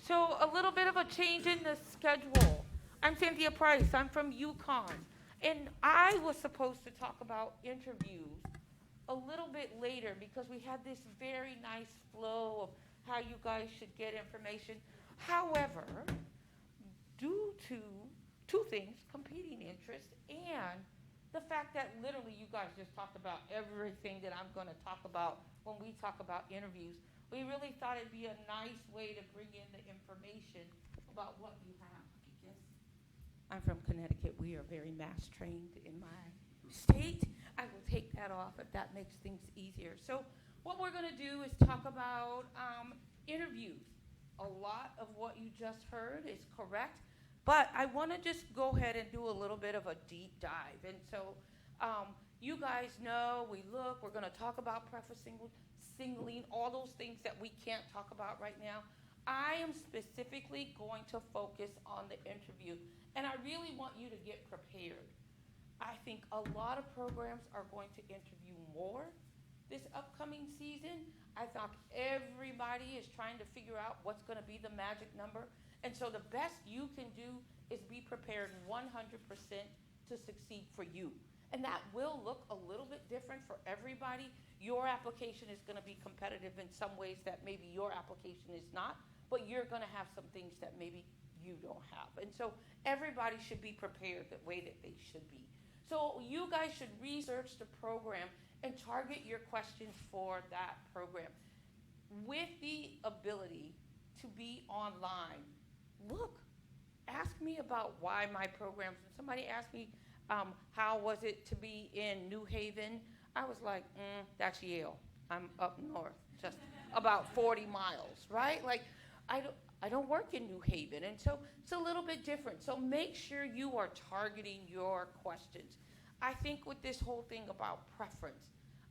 So a little bit of a change in the schedule. I'm Cynthia Price. I'm from UConn. And I was supposed to talk about interviews a little bit later because we had this very nice flow of how you guys should get information. However, due to two things, competing interest and the fact that literally you guys just talked about everything that I'm going to talk about when we talk about interviews, we really thought it'd be a nice way to bring in the information about what you have. Yes. I'm from Connecticut. We are very mass trained in my state. I will take that off if that makes things easier. So what we're going to do is talk about interviews. A lot of what you just heard is correct, but I want to just go ahead and do a little bit of a deep dive. And so you guys know we're going to talk about prefacing, singling, all those things that we can't talk about right now. I am specifically going to focus on the interview, and I really want you to get prepared. I think a lot of programs are going to interview more this upcoming season. I thought everybody is trying to figure out what's going to be the magic number. And so the best you can do is be prepared 100% to succeed for you. And that will look a little bit different for everybody. Your application is going to be competitive in some ways that maybe your application is not, but you're going to have some things that maybe you don't have. And so everybody should be prepared the way that they should be. So you guys should research the program and target your questions for that program. With the ability to be online, look, ask me about why my programs. When somebody asked me how was it to be in New Haven, I was like, that's Yale. I'm up north, just about 40 miles, right? Like, I don't work in New Haven, and so it's a little bit different. So make sure you are targeting your questions. I think with this whole thing about preference,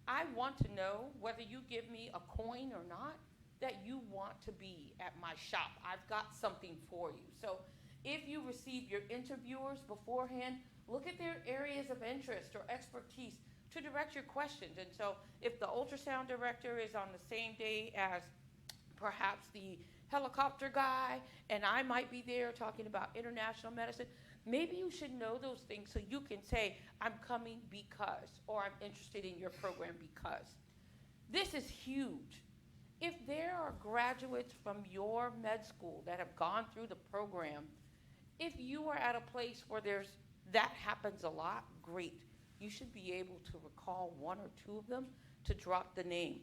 I want to know whether you give me a coin or not, that you want to be at my shop. I've got something for you. So if you receive your interviewers beforehand, look at their areas of interest or expertise to direct your questions. And so if the ultrasound director is on the same day as perhaps the helicopter guy, and I might be there talking about international medicine, maybe you should know those things so you can say, I'm coming because, or I'm interested in your program because. This is huge. If there are graduates from your med school that have gone through the program, if you are at a place where that happens a lot, great. You should be able to recall one or two of them to drop the name.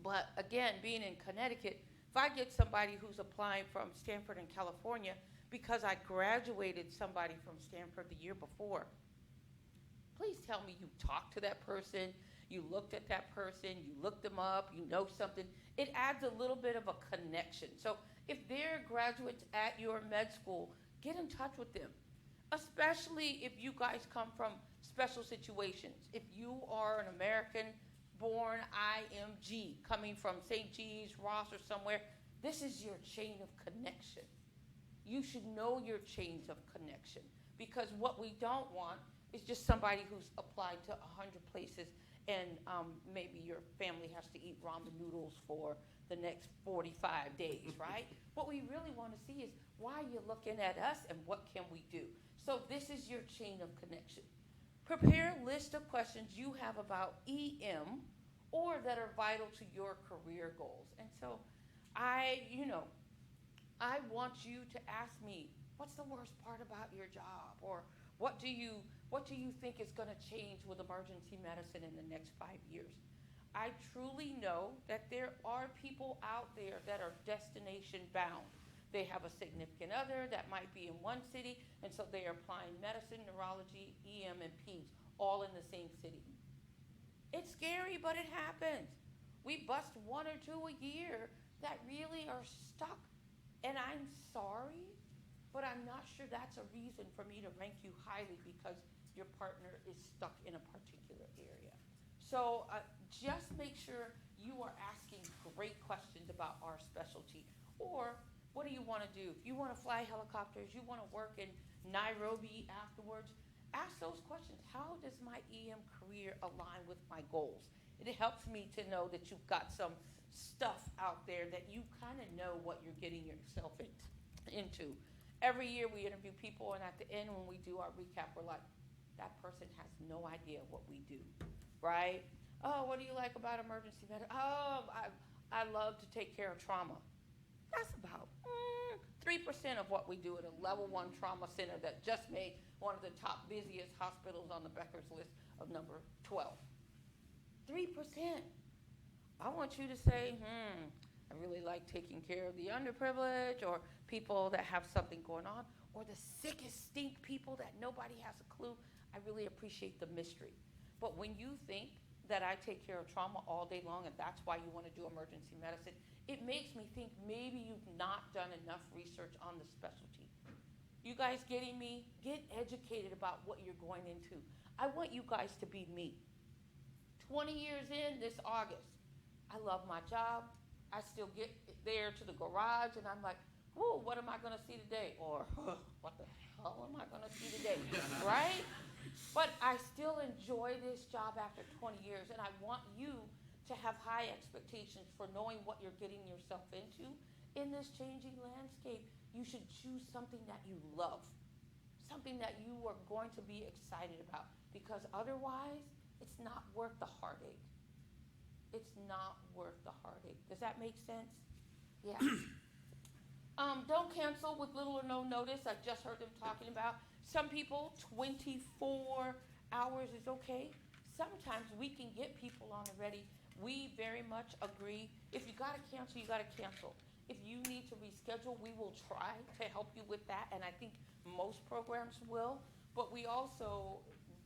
But again, being in Connecticut, if I get somebody who's applying from Stanford in California because I graduated somebody from Stanford the year before, please tell me you talked to that person, you looked at that person, you looked them up, you know something. It adds a little bit of a connection. So if they're graduates at your med school, get in touch with them, especially if you guys come from special situations. If you are an American-born IMG coming from St. G's, Ross, or somewhere, this is your chain of connection. You should know your chains of connection, because what we don't want is just somebody who's applied to 100 places and maybe your family has to eat ramen noodles for the next 45 days, right? What we really want to see is why you're looking at us and what can we do. So this is your chain of connection. Prepare a list of questions you have about EM or that are vital to your career goals. And so I want you to ask me, what's the worst part about your job? Or what do you think is going to change with emergency medicine in the next 5 years? I truly know that there are people out there that are destination bound. They have a significant other that might be in one city, and so they are applying medicine, neurology, EM, and peds all in the same city. It's scary, but it happens. We bust one or two a year that really are stuck. And I'm sorry, but I'm not sure that's a reason for me to rank you highly because your partner is stuck in a particular area. So just make sure you are asking great questions about our specialty. Or what do you want to do? If you want to fly helicopters, you want to work in Nairobi afterwards, ask those questions. How does my EM career align with my goals? It helps me to know that you've got some stuff out there that you kind of know what you're getting yourself into. Every year we interview people, and at the end when we do our recap, we're like, that person has no idea what we do, right? Oh, what do you like about emergency medicine? Oh, I love to take care of trauma. That's about 3% of what we do at a level 1 trauma center that just made one of the top busiest hospitals on the Becker's list of number 12. 3%. I want you to say, I really like taking care of the underprivileged, or people that have something going on, or the sickest stink people that nobody has a clue. I really appreciate the mystery. But when you think that I take care of trauma all day long and that's why you want to do emergency medicine, it makes me think maybe you've not done enough research on the specialty. You guys getting me? Get educated about what you're going into. I want you guys to be me. 20 years in this August, I love my job. I still get there to the garage and I'm like, whoa, what am I going to see today? Or, what the hell am I going to see today? Right? But I still enjoy this job after 20 years, and I want you to have high expectations for knowing what you're getting yourself into. In this changing landscape, you should choose something that you love, something that you are going to be excited about, because otherwise, it's not worth the heartache. It's not worth the heartache. Does that make sense? Yeah. Don't cancel with little or no notice. I just heard them talking about some people, 24 hours is okay. Sometimes we can get people on already. We very much agree. If you got to cancel, you got to cancel. If you need to reschedule, we will try to help you with that, and I think most programs will. But we also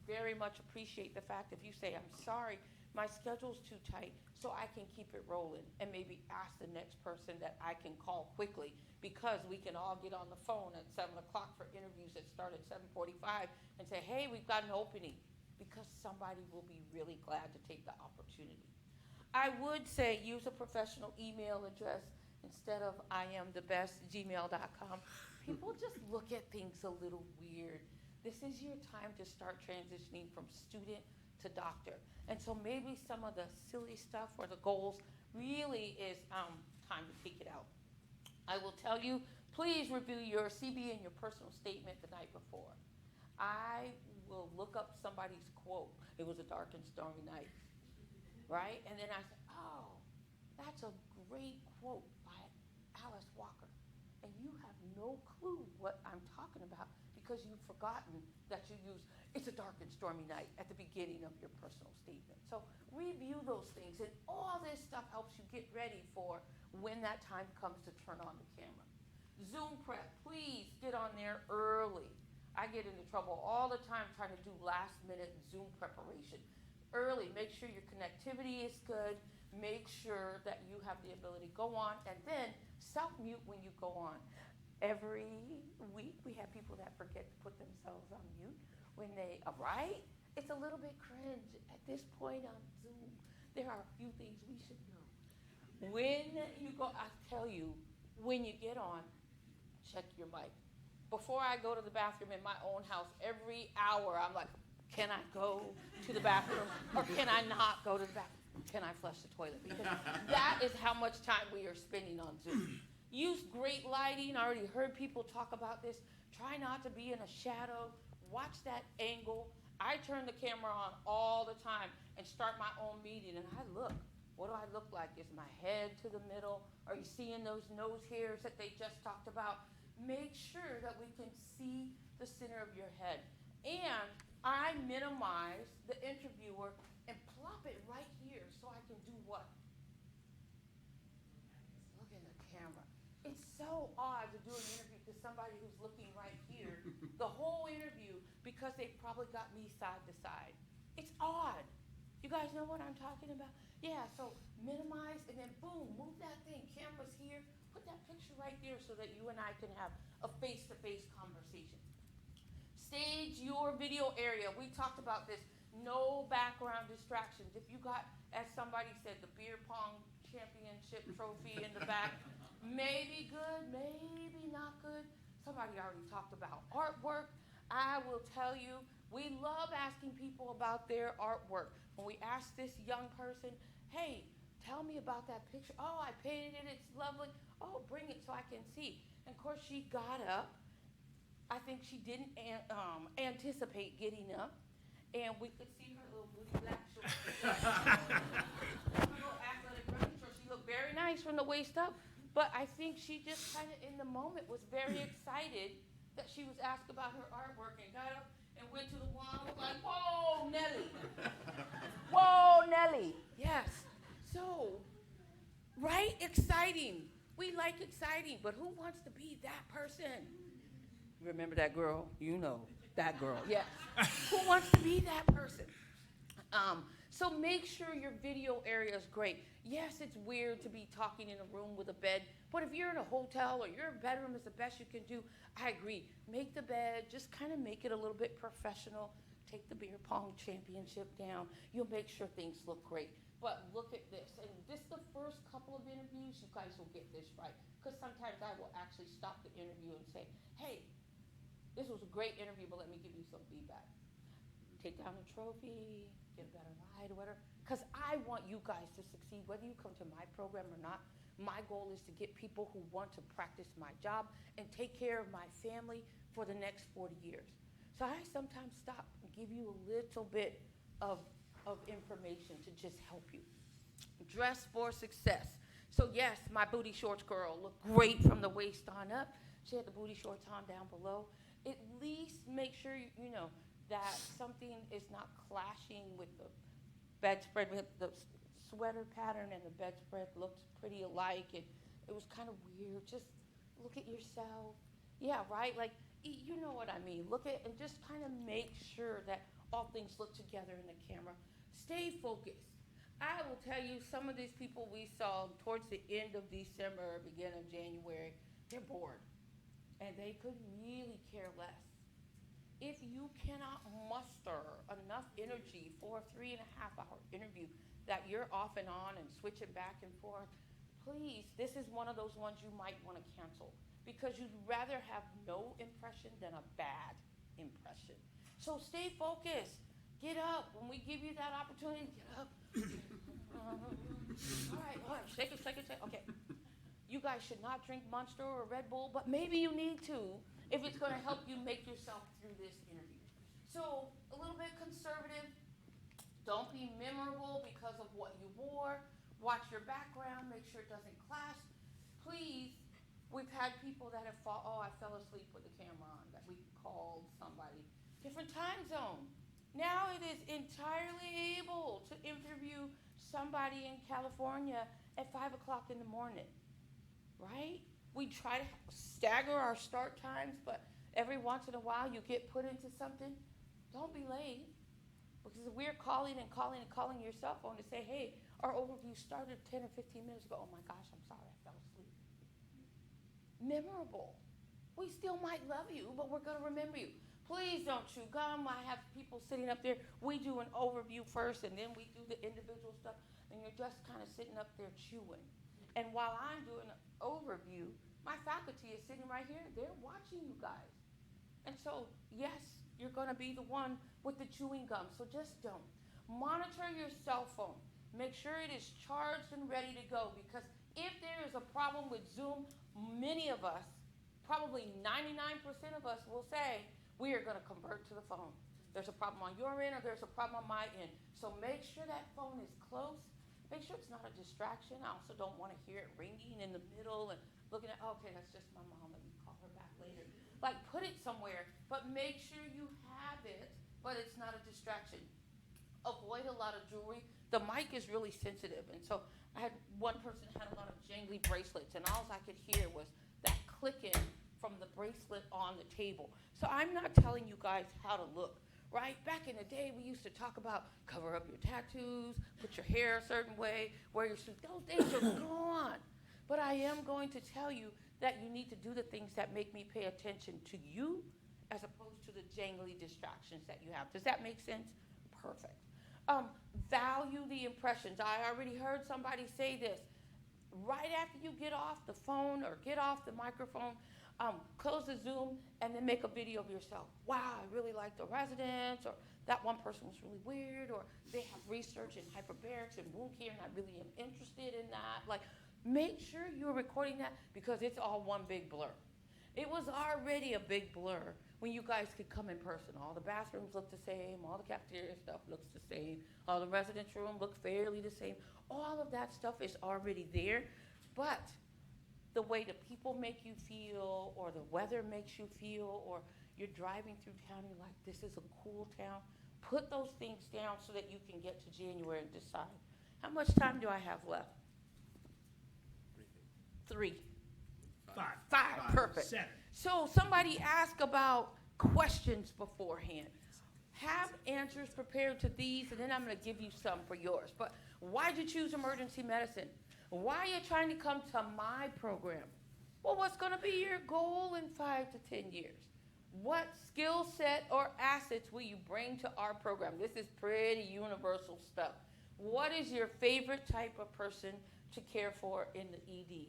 very much appreciate the fact if you say, I'm sorry, my schedule's too tight, so I can keep it rolling, and maybe ask the next person that I can call quickly, because we can all get on the phone at 7 o'clock for interviews that start at 7:45 and say, hey, we've got an opening, because somebody will be really glad to take the opportunity. I would say use a professional email address instead of iamthebest@gmail.com. People just look at things a little weird. This is your time to start transitioning from student to doctor. And so maybe some of the silly stuff or the goals really is time to take it out. I will tell you, please review your CB and your personal statement the night before. I will look up somebody's quote. It was a dark and stormy night, right? And then I said, oh, that's a great quote by Alice Walker. And you have no clue what I'm talking about because you've forgotten that you use, it's a dark and stormy night at the beginning of your personal statement. So review those things, and all this stuff helps you get ready for when that time comes to turn on the camera. Zoom prep, please get on there early. I get into trouble all the time trying to do last minute Zoom preparation. Early, make sure your connectivity is good, make sure that you have the ability to go on, and then self-mute when you go on. Every week we have people that forget to put themselves on mute when they arrive. It's a little bit cringe at this point on Zoom. There are a few things we should know. When you go, I tell you, when you get on, check your mic. Before I go to the bathroom in my own house, every hour I'm like, can I go to the bathroom or can I not go to the bathroom? Can I flush the toilet? Because that is how much time we are spending on Zoom. Use great lighting. I already heard people talk about this. Try not to be in a shadow. Watch that angle. I turn the camera on all the time and start my own meeting, and I look. What do I look like? Is my head to the middle? Are you seeing those nose hairs that they just talked about? Make sure that we can see the center of your head. And I minimize the interviewer and plop it right here so I can do what? Look in the camera. It's so odd to do an interview to somebody who's looking right here the whole interview because they've probably got me side to side. It's odd. You guys know what I'm talking about? Yeah, so minimize and then boom, move that thing. Camera's here. Put that picture right there so that you and I can have a face-to-face conversation. Stage your video area. We talked about this. No background distractions. If you got, as somebody said, the beer pong championship trophy in the back, maybe good, maybe not good. Somebody already talked about artwork. I will tell you, we love asking people about their artwork. When we ask this young person, hey, tell me about that picture. Oh, I painted it. It's lovely. Oh, bring it so I can see. And of course, she got up. I think she didn't anticipate getting up. And we could see her little booty black shorts. Her little athletic running shorts. She looked very nice from the waist up. But I think she just kind of, in the moment, was very excited that she was asked about her artwork and got up and went to the wall and was like, whoa, Nelly. Whoa, Nelly. Yes. So, right? Exciting. We like exciting, but who wants to be that person? Remember that girl? You know that girl. Yes. Who wants to be that person? So make sure your video area is great. Yes, it's weird to be talking in a room with a bed, but if you're in a hotel or your bedroom is the best you can do, I agree. Make the bed, just kind of make it a little bit professional. Take the beer pong championship down. You'll make sure things look great. But look at this, and this the first couple of interviews, you guys will get this right. Because sometimes I will actually stop the interview and say, hey, this was a great interview, but let me give you some feedback. Take down the trophy, get a better ride, or whatever. Because I want you guys to succeed, whether you come to my program or not. My goal is to get people who want to practice my job and take care of my family for the next 40 years. So I sometimes stop and give you a little bit of information to just help you. Dress for success. So yes, my booty shorts girl looked great from the waist on up. She had the booty shorts on down below. At least make sure you know that something is not clashing with the bedspread. The sweater pattern and the bedspread looked pretty alike, and it was kind of weird. Just look at yourself. Yeah, right? Like, you know what I mean. Look at and just kind of make sure that all things look together in the camera. Stay focused. I will tell you, some of these people we saw towards the end of December, beginning of January, they're bored. And they could really care less. If you cannot muster enough energy for a 3.5-hour interview that you're off and on and switching back and forth, please, this is one of those ones you might want to cancel because you'd rather have no impression than a bad impression. So stay focused. Get up. When we give you that opportunity, get up. All right, shake it. Okay. You guys should not drink Monster or Red Bull, but maybe you need to if it's going to help you make yourself through this interview. So a little bit conservative. Don't be memorable because of what you wore. Watch your background. Make sure it doesn't clash. Please, we've had people that have I fell asleep with the camera on, that we called somebody. Different time zone. Now it is entirely able to interview somebody in California at 5 o'clock in the morning. Right? We try to stagger our start times, but every once in a while you get put into something. Don't be late. Because if we're calling your cell phone to say, hey, our overview started 10 or 15 minutes ago. Oh my gosh, I'm sorry, I fell asleep. Memorable. We still might love you, but we're going to remember you. Please don't chew gum. I have people sitting up there. We do an overview first, and then we do the individual stuff, and you're just kind of sitting up there chewing. And while I'm doing an overview, my faculty is sitting right here. They're watching you guys. And so, yes, you're going to be the one with the chewing gum. So just don't. Monitor your cell phone. Make sure it is charged and ready to go. Because if there is a problem with Zoom, many of us, probably 99% of us will say, we are going to convert to the phone. There's a problem on your end or there's a problem on my end. So make sure that phone is close. Make sure it's not a distraction. I also don't want to hear it ringing in the middle and looking at, okay, that's just my mom. Let me call her back later. Like, put it somewhere, but make sure you have it, but it's not a distraction. Avoid a lot of jewelry. The mic is really sensitive, and so I had one person had a lot of jangly bracelets, and all I could hear was that clicking from the bracelet on the table. So I'm not telling you guys how to look. Right? Back in the day, we used to talk about cover up your tattoos, put your hair a certain way, wear your suit. Those days are gone. But I am going to tell you that you need to do the things that make me pay attention to you as opposed to the jangly distractions that you have. Does that make sense? Perfect. Value the impressions. I already heard somebody say this. Right after you get off the phone or get off the microphone, close the Zoom and then make a video of yourself. Wow, I really like the residence, or that one person was really weird, or they have research in hyperbarics and wound care, and I really am interested in that. Like, make sure you're recording that because it's all one big blur. It was already a big blur when you guys could come in person. All the bathrooms look the same, all the cafeteria stuff looks the same, all the residence room look fairly the same. All of that stuff is already there, but the way the people make you feel, or the weather makes you feel, or you're driving through town, you're like, this is a cool town. Put those things down so that you can get to January and decide. How much time do I have left? 3. 5, perfect. 7. So somebody asked about questions beforehand. Have answers prepared to these, and then I'm going to give you some for yours. But why did you choose emergency medicine? Why are you trying to come to my program? Well, what's going to be your goal in 5 to 10 years? What skill set or assets will you bring to our program? This is pretty universal stuff. What is your favorite type of person to care for in the ED?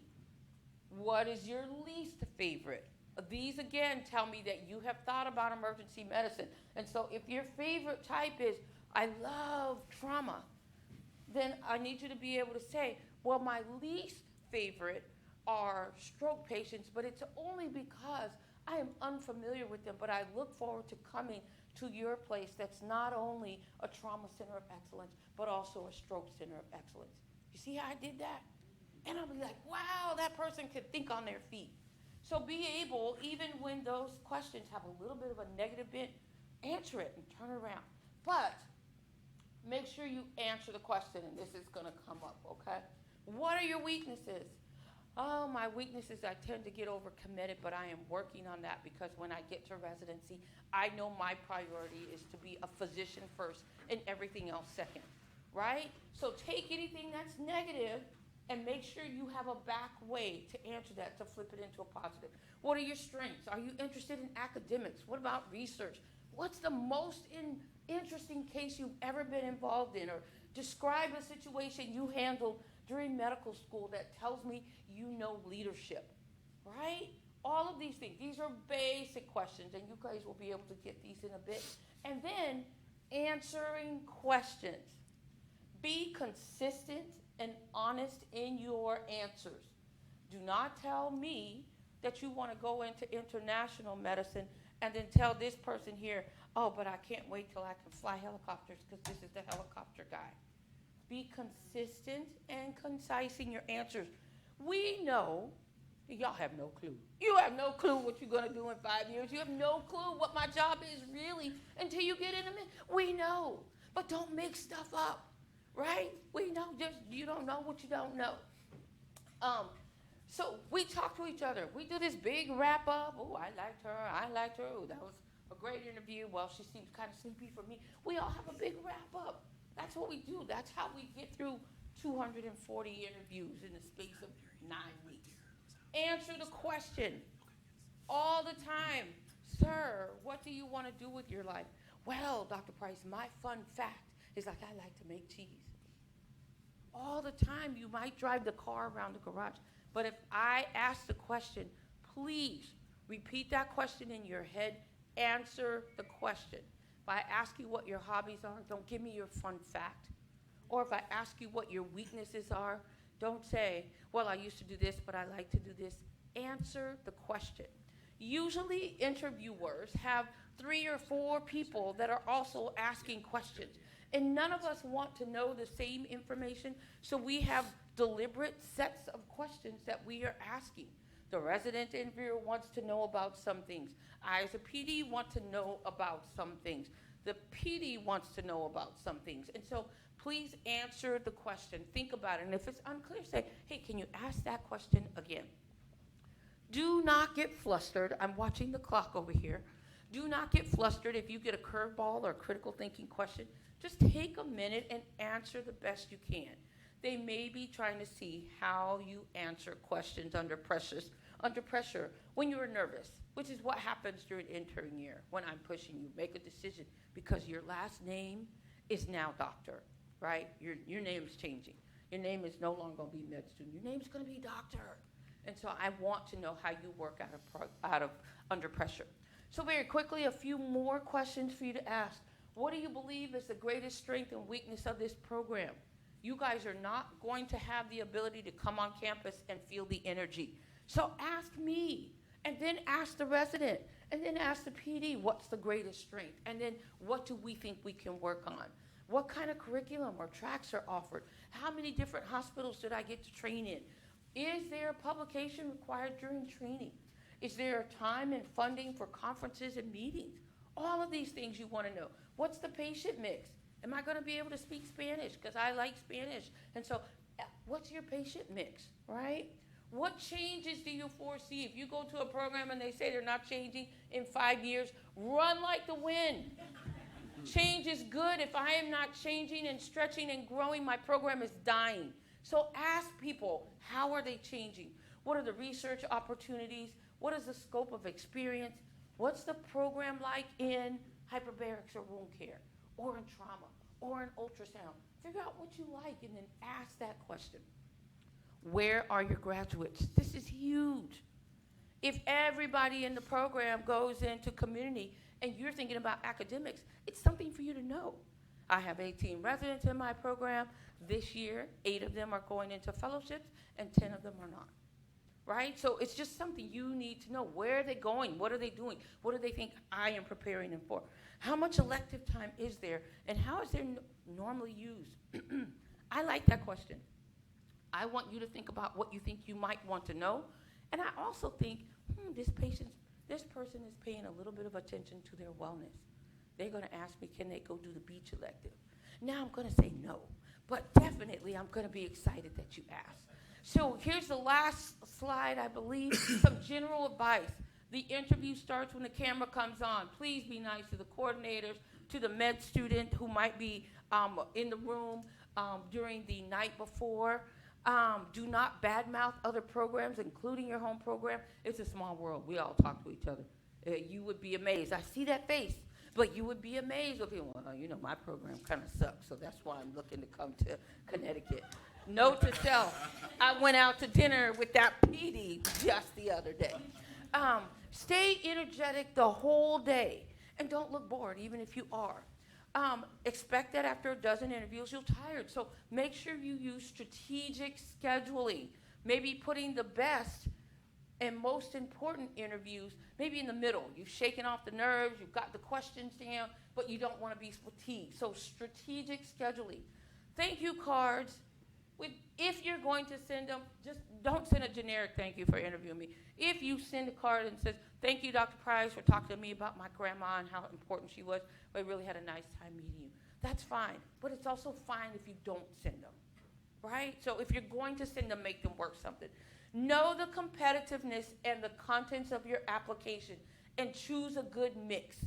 What is your least favorite? These, again, tell me that you have thought about emergency medicine. And so if your favorite type is, I love trauma, then I need you to be able to say, well, my least favorite are stroke patients, but it's only because I am unfamiliar with them, but I look forward to coming to your place that's not only a trauma center of excellence, but also a stroke center of excellence. You see how I did that? And I'll be like, wow, that person could think on their feet. So be able, even when those questions have a little bit of a negative bent, answer it and turn it around. But make sure you answer the question, and this is going to come up, okay? What are your weaknesses? Oh, my weaknesses, I tend to get overcommitted, but I am working on that because when I get to residency, I know my priority is to be a physician first and everything else second, right? So take anything that's negative and make sure you have a back way to answer that, to flip it into a positive. What are your strengths? Are you interested in academics? What about research? What's the most interesting case you've ever been involved in? Or describe a situation you handled during medical school that tells me you know leadership, right? All of these things. These are basic questions, and you guys will be able to get these in a bit. And then answering questions. Be consistent and honest in your answers. Do not tell me that you want to go into international medicine and then tell this person here, oh, but I can't wait till I can fly helicopters because this is the helicopter guy. Be consistent and concise in your answers. We know, y'all have no clue. You have no clue what you're going to do in 5 years. You have no clue what my job is really until you get in a minute. We know, but don't make stuff up. Right? We know, just you don't know what you don't know. So we talk to each other. We do this big wrap up. Oh, I liked her. Oh, that was a great interview. Well, she seems kind of sleepy for me. We all have a big wrap up. That's what we do. That's how we get through 240 interviews in the space of 9 weeks. Answer the question all the time. Sir, what do you want to do with your life? Well, Dr. Price, my fun fact is like I like to make cheese. All the time, you might drive the car around the garage, but if I ask the question, please repeat that question in your head, answer the question. If I ask you what your hobbies are, don't give me your fun fact. Or if I ask you what your weaknesses are, don't say, well, I used to do this, but I like to do this. Answer the question. Usually, interviewers have 3 or 4 people that are also asking questions. And none of us want to know the same information, so we have deliberate sets of questions that we are asking. The resident interviewer wants to know about some things. I, as a PD, want to know about some things. The PD wants to know about some things. And so please answer the question. Think about it. And if it's unclear, say, hey, can you ask that question again? Do not get flustered. I'm watching the clock over here. Do not get flustered if you get a curveball or a critical thinking question. Just take a minute and answer the best you can. They may be trying to see how you answer questions under pressure when you're nervous, which is what happens during intern year when I'm pushing you. Make a decision because your last name is now doctor, right? Your name is changing. Your name is no longer going to be med student. Your name is going to be doctor. And so I want to know how you work out of under pressure. So very quickly, a few more questions for you to ask. What do you believe is the greatest strength and weakness of this program? You guys are not going to have the ability to come on campus and feel the energy. So ask me, and then ask the resident, and then ask the PD, what's the greatest strength? And then what do we think we can work on? What kind of curriculum or tracks are offered? How many different hospitals did I get to train in? Is there a publication required during training? Is there time and funding for conferences and meetings? All of these things you want to know. What's the patient mix? Am I going to be able to speak Spanish? Because I like Spanish. And so what's your patient mix, right? What changes do you foresee? If you go to a program and they say they're not changing in 5 years, run like the wind. Change is good. If I am not changing and stretching and growing, my program is dying. So ask people, how are they changing? What are the research opportunities? What is the scope of experience? What's the program like in hyperbarics or wound care, or in trauma, or in ultrasound? Figure out what you like and then ask that question. Where are your graduates? This is huge. If everybody in the program goes into community and you're thinking about academics, it's something for you to know. I have 18 residents in my program. This year, 8 of them are going into fellowships and 10 of them are not. Right? So it's just something you need to know. Where are they going? What are they doing? What do they think I am preparing them for? How much elective time is there? And how is there normally used? I like that question. I want you to think about what you think you might want to know. And I also think, this person is paying a little bit of attention to their wellness. They're going to ask me, can they go do the beach elective? Now I'm going to say no. But definitely I'm going to be excited that you asked. So here's the last slide, I believe, some general advice. The interview starts when the camera comes on. Please be nice to the coordinators, to the med student who might be in the room during the night before. Do not badmouth other programs, including your home program. It's a small world. We all talk to each other. You would be amazed. I see that face, but you would be amazed. Okay, well, my program kind of sucks, so that's why I'm looking to come to Connecticut. Note to self, I went out to dinner with that PD just the other day. Stay energetic the whole day, and don't look bored, even if you are. Expect that after a dozen interviews, you're tired. So make sure you use strategic scheduling. Maybe putting the best and most important interviews maybe in the middle. You've shaken off the nerves, you've got the questions down, but you don't want to be fatigued. So strategic scheduling. Thank you cards. If you're going to send them, just don't send a generic thank you for interviewing me. If you send a card and says, thank you, Dr. Price, for talking to me about my grandma and how important she was, I really had a nice time meeting you. That's fine, but it's also fine if you don't send them, right? So if you're going to send them, make them work something. Know the competitiveness and the contents of your application and choose a good mix.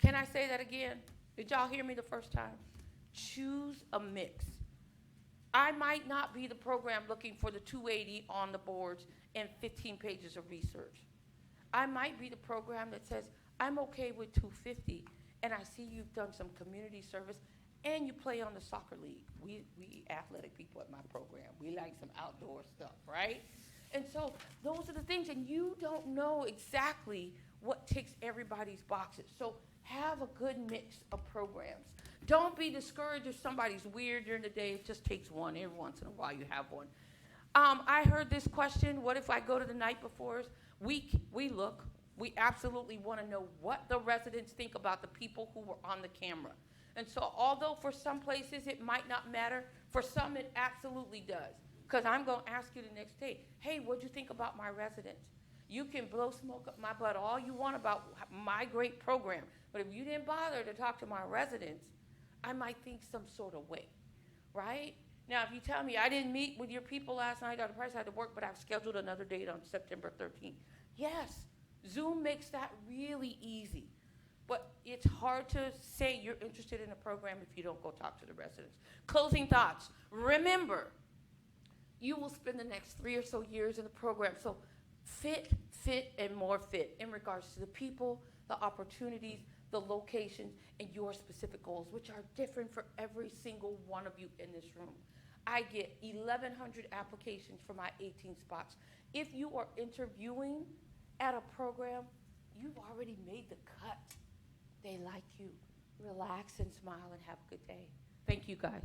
Can I say that again? Did y'all hear me the first time? Choose a mix. I might not be the program looking for the 280 on the boards and 15 pages of research. I might be the program that says, I'm okay with 250, and I see you've done some community service, and you play on the soccer league. We athletic people at my program. We like some outdoor stuff, right? And so those are the things, and you don't know exactly what ticks everybody's boxes. So have a good mix of programs. Don't be discouraged if somebody's weird during the day. It just takes one. Every once in a while you have one. I heard this question, what if I go to the night befores? We look. We absolutely want to know what the residents think about the people who were on the camera. And so although for some places it might not matter, for some it absolutely does. Because I'm going to ask you the next day, hey, what'd you think about my residents? You can blow smoke up my butt all you want about my great program, but if you didn't bother to talk to my residents, I might think some sort of way, right? Now, if you tell me I didn't meet with your people last night, Dr. Price, I had to work, but I've scheduled another date on September 13th. Yes, Zoom makes that really easy, but it's hard to say you're interested in a program if you don't go talk to the residents. Closing thoughts. Remember, you will spend the next 3 or so years in the program, so fit, and more fit in regards to the people, the opportunities, the locations, and your specific goals, which are different for every single one of you in this room. I get 1,100 applications for my 18 spots. If you are interviewing at a program, you've already made the cut. they like you. Relax and smile and have a good day. Thank you, guys.